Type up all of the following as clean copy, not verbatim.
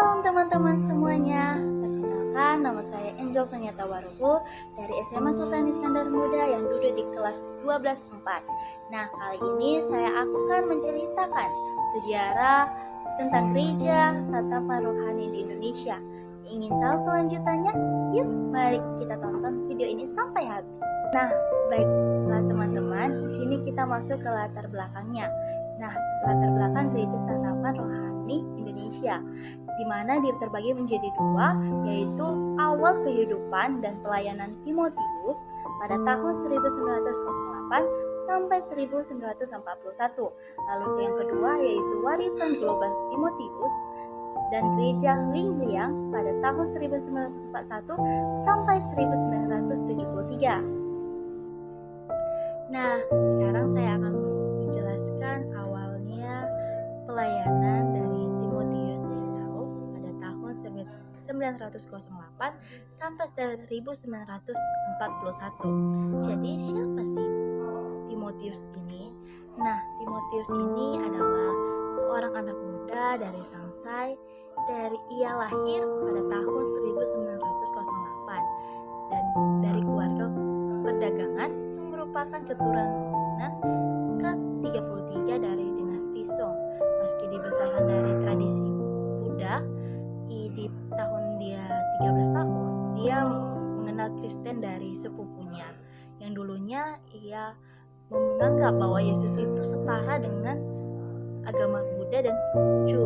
Shalom teman-teman semuanya. Perkenalkan, nama saya Angel Sanyata Waruhu dari SMA Sultan Iskandar Muda yang duduk di kelas 12-4. Nah, kali ini saya akan menceritakan sejarah tentang gereja Santapan Rohani di Indonesia. Ingin tahu kelanjutannya? Yuk, mari kita tonton video ini sampai habis. Nah, baiklah teman-teman, di sini kita masuk ke latar belakangnya. Nah, latar belakang gereja Santapan Rohani Indonesia, di mana dia terbagi menjadi dua, yaitu awal kehidupan dan pelayanan Timotius pada tahun 1908 sampai 1941. Lalu yang kedua yaitu warisan global Timotius dan gereja Lingliang pada tahun 1941 sampai 1973. Nah, sekarang saya akan menjelaskan awalnya pelayanan dari Timotius Desau pada tahun 1908 sampai 1941. Jadi siapa sih Timotius ini? Nah, Timotius ini adalah seorang anak muda dari Sangsai. Ia lahir pada tahun 1908 dan dari keluarga perdagangan yang merupakan keturunan ke-33 dari dinasti Song. Meski dibesarkan dari tradisi Buddha, di tahun dia 13 tahun, dia mengenal Kristen dari sepupunya yang dulunya ia menganggap bahwa Yesus itu setara dengan agama Buddha dan Konghucu.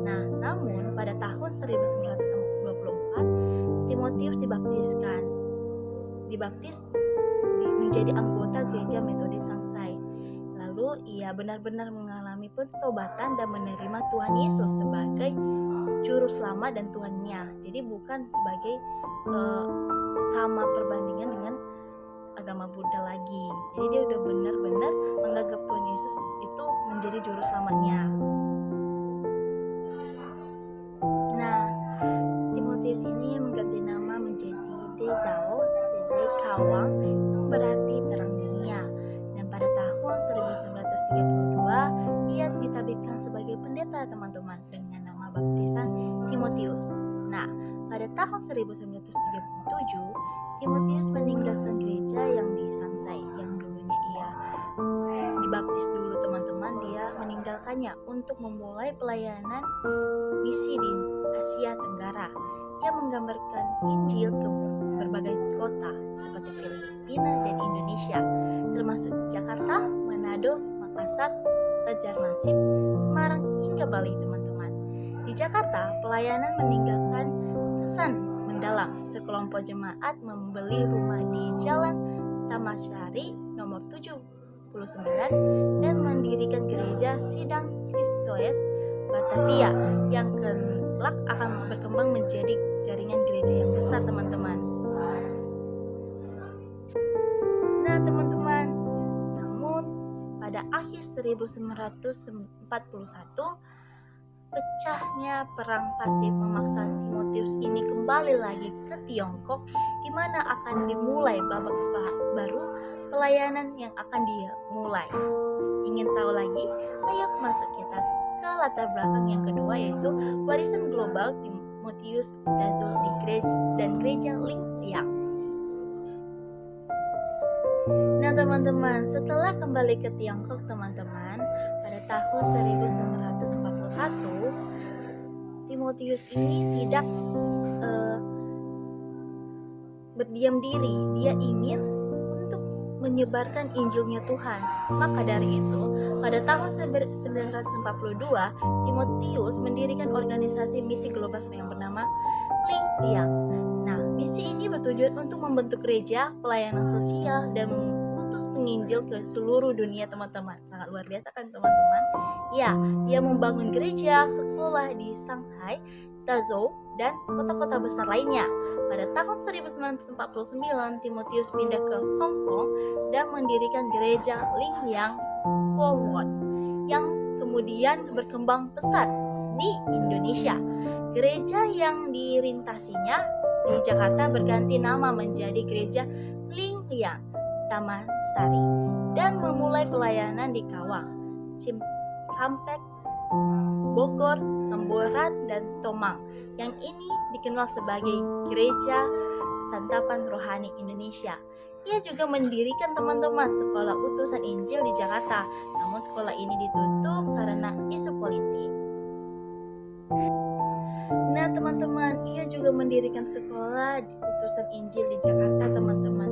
Nah, namun pada tahun 1924 Timotius dibaptis menjadi anggota gereja Metodis Sangsai. Lalu ia benar-benar mengalami pertobatan dan menerima Tuhan Yesus sebagai juru selamat dan Tuhannya. Jadi bukan sebagai sama perbandingan dengan agama Buddha lagi. Jadi dia udah benar-benar menganggap Tuhan Yesus itu menjadi juru selamatnya. Nah, Timotius ini mengganti nama menjadi Desau Sezai Kawang, yang berarti terang dunia. Dan pada tahun 1932 ia ditabiskan sebagai pendeta teman-teman dengan nama baptisan Timotius. Nah, pada tahun 1937 Timotius meninggalkan gereja yang di Sangsai yang dulunya ia dibaptis dulu teman-teman. Dia meninggalkannya untuk memulai pelayanan misi di Asia Tenggara. Ia menggambarkan Injil ke berbagai kota seperti Filipina dan Indonesia, termasuk Jakarta, Manado, Makassar, Banjarmasin, Semarang hingga Bali teman-teman. Di Jakarta, pelayanan meninggalkan kesan mendalam. Sekelompok jemaat membeli rumah di Jalan Tamasari nomor 79 dan mendirikan gereja Sidang Kristus Batavia yang kelak akan berkembang menjadi jaringan gereja yang besar teman-teman. Nah teman-teman, namun pada akhir 1941 pecahnya perang pasif memaksa Timotius ini kembali lagi ke Tiongkok, di mana akan dimulai babak baru pelayanan yang akan dia mulai. Ingin tahu lagi? Ayo masuk kita ke latar belakang yang kedua, yaitu warisan global Timotius Desau dan gereja Lingliang. Nah teman-teman, setelah kembali ke Tiongkok teman-teman, pada tahun 1941 Timotius ini tidak berdiam diri. Dia ingin untuk menyebarkan Injilnya Tuhan. Maka dari itu, pada tahun 1942 Timotius mendirikan organisasi misi global yang bernama Lingliang. Nah, misi ini bertujuan untuk membentuk gereja, pelayanan sosial, dan mengutus penginjil ke seluruh dunia teman-teman. Sangat luar biasa kan teman-teman? Ya, dia membangun gereja, sekolah di Shanghai, Dazhou, dan kota-kota besar lainnya. Pada tahun 1949 Timotius pindah ke Hong Kong dan mendirikan gereja Lingliang Forward yang kemudian berkembang pesat di Indonesia. Gereja yang dirintasinya di Jakarta berganti nama menjadi gereja Lingliang Tamasari dan memulai pelayanan di Cawang, Cikampek, Bogor, Tamboran, dan Tomang. Yang ini dikenal sebagai Gereja Santapan Rohani Indonesia. Ia juga mendirikan teman-teman sekolah utusan Injil di Jakarta. Namun sekolah ini ditutup karena isu politik. Nah teman-teman, ia juga mendirikan sekolah di utusan Injil di Jakarta teman-teman.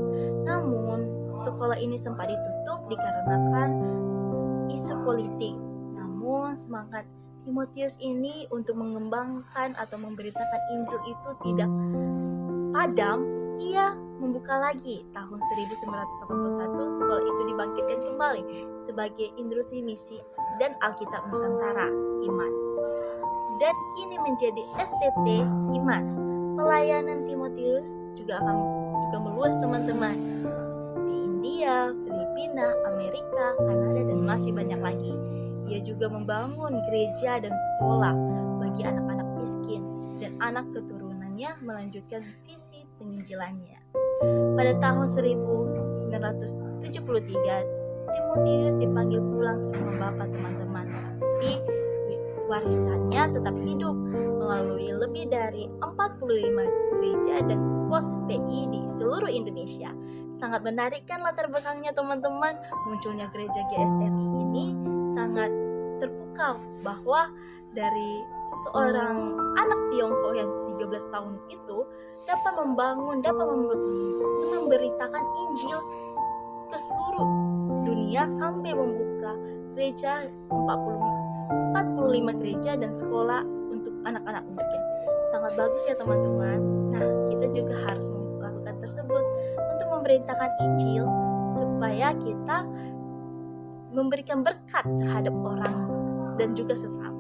Namun sekolah ini sempat ditutup dikarenakan isu politik. Namun semangat Timotius ini untuk mengembangkan atau memberitakan Injil itu tidak padam. Ia membuka lagi tahun 1981. Sekolah itu dibangkitkan kembali sebagai Industri Misi dan Alkitab Nusantara Iman, dan kini menjadi STT Iman. Pelayanan Timotius juga meluas teman-teman di India, Filipina, Amerika, Kanada, dan masih banyak lagi. Ia juga membangun gereja dan sekolah bagi anak-anak miskin dan anak keturunannya melanjutkan visi penginjilannya. Pada tahun 1973, Timotius dipanggil pulang ke rumah Bapa teman-teman. Tapi warisannya tetap hidup melalui lebih dari 45 gereja dan pos PI di seluruh Indonesia. Sangat menarik kan latar belakangnya teman-teman. Munculnya gereja GSRI ini sangat terpukau bahwa dari seorang anak Tiongkok yang 13 tahun itu dapat memberitakan Injil ke seluruh dunia sampai membuka gereja 45 gereja dan sekolah untuk anak-anak miskin. Sangat bagus ya teman-teman. Nah, kita juga harus membuka hal tersebut untuk memberitakan Injil supaya kita memberikan berkat terhadap orang dan juga sesama.